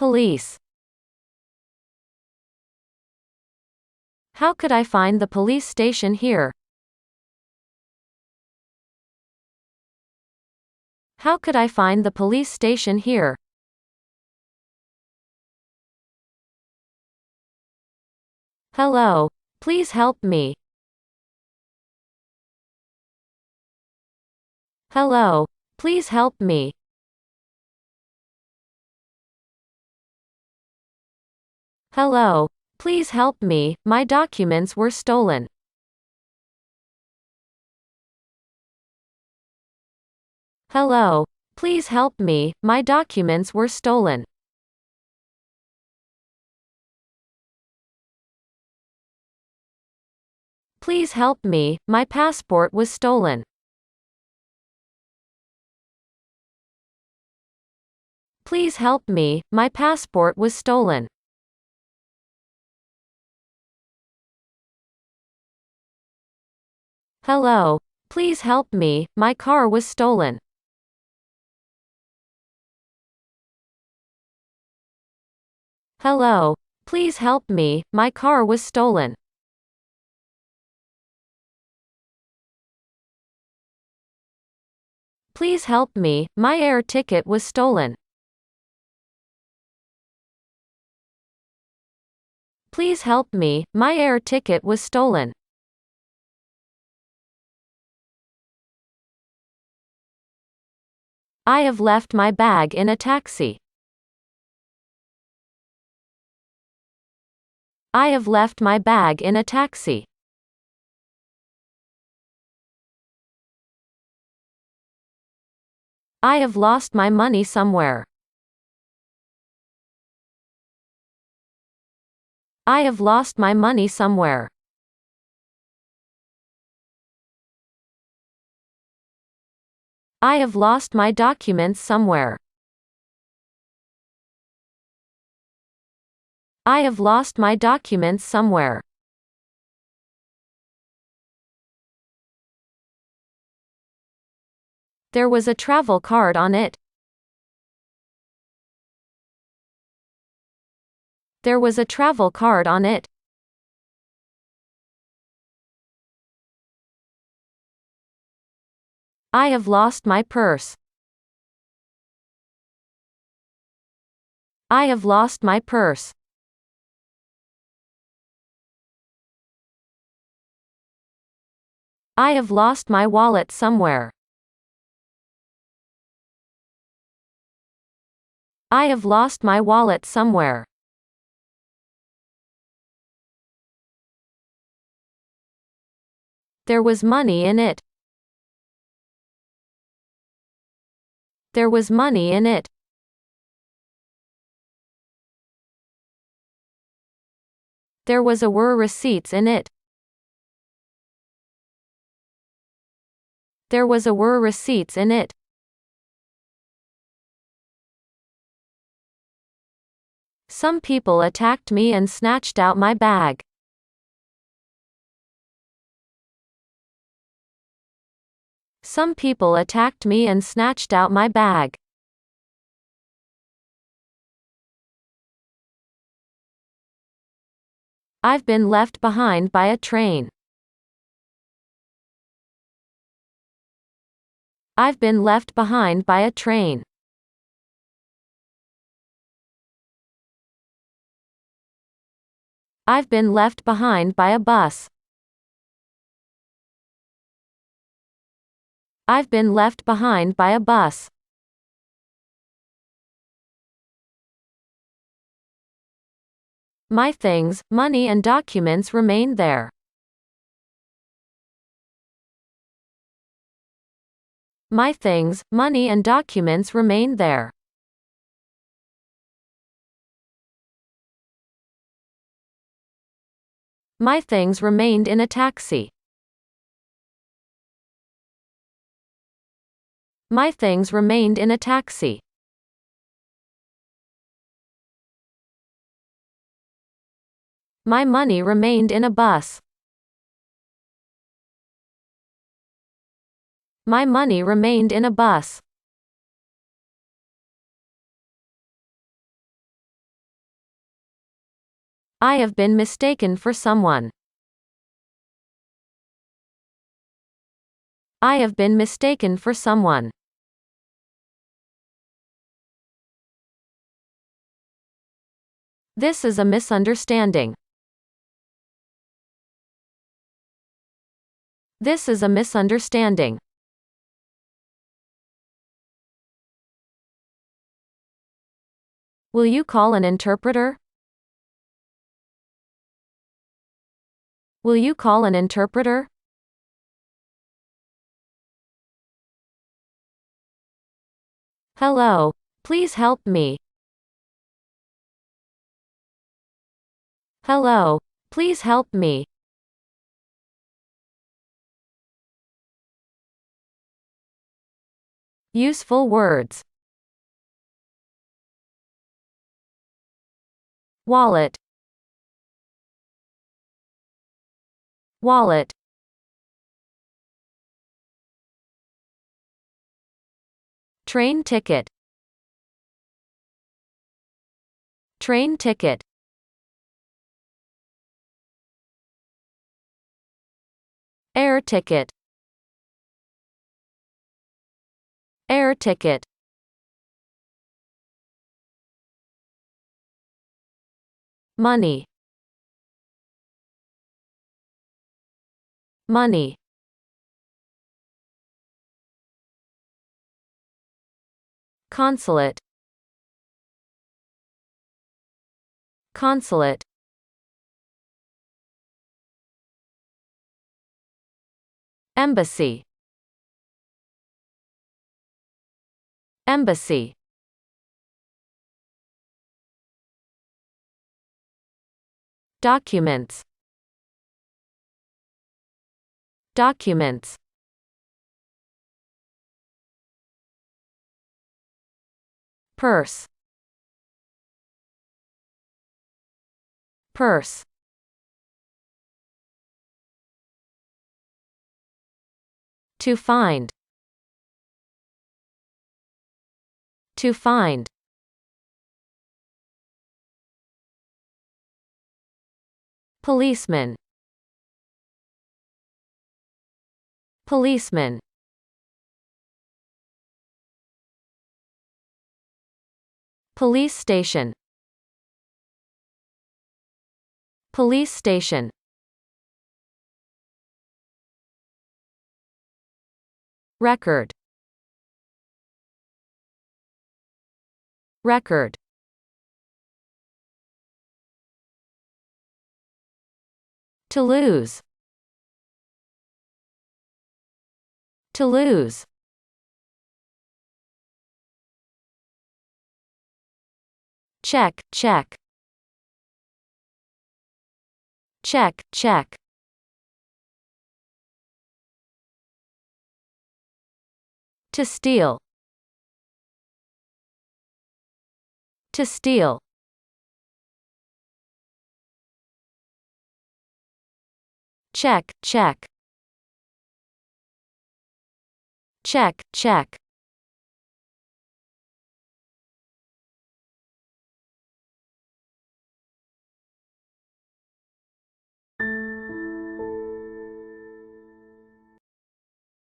Police. How could I find the police station here? How could I find the police station here? Hello. Please help me. Hello. Please help me. Hello. Please help me, my documents were stolen. Hello. Please help me, my documents were stolen. Please help me, my passport was stolen. Please help me, my passport was stolen. Hello. Please help me, my car was stolen. Hello. Please help me, my car was stolen. Please help me, my air ticket was stolen. Please help me, my air ticket was stolen. I have left my bag in a taxi. I have left my bag in a taxi. I have lost my money somewhere. I have lost my money somewhere. I have lost my documents somewhere. I have lost my documents somewhere. There was a travel card on it. There was a travel card on it. I have lost my purse. I have lost my purse. I have lost my wallet somewhere. I have lost my wallet somewhere. There was money in it. There was money in it. There were receipts in it. There were receipts in it. Some people attacked me and snatched out my bag. Some people attacked me and snatched out my bag. I've been left behind by a train. I've been left behind by a train. I've been left behind by a bus. I've been left behind by a bus. My things, money and documents remained there. My things, money and documents remained there. My things remained in a taxi. My things remained in a taxi. My money remained in a bus. My money remained in a bus. I have been mistaken for someone. I have been mistaken for someone. This is a misunderstanding. This is a misunderstanding. Will you call an interpreter? Will you call an interpreter? Hello. Please help me. Hello. Please help me. Useful words. Wallet. Wallet. Train ticket. Train ticket. Air ticket. Air ticket. Money. Money. Consulate. Consulate. Embassy. Embassy. Documents. Documents. Purse. Purse. To find. To find. Policeman. Policeman. Police station. Police station. Record. Record. To lose. To lose. Check, check. Check, check. To steal. To steal. Check, check. Check, check.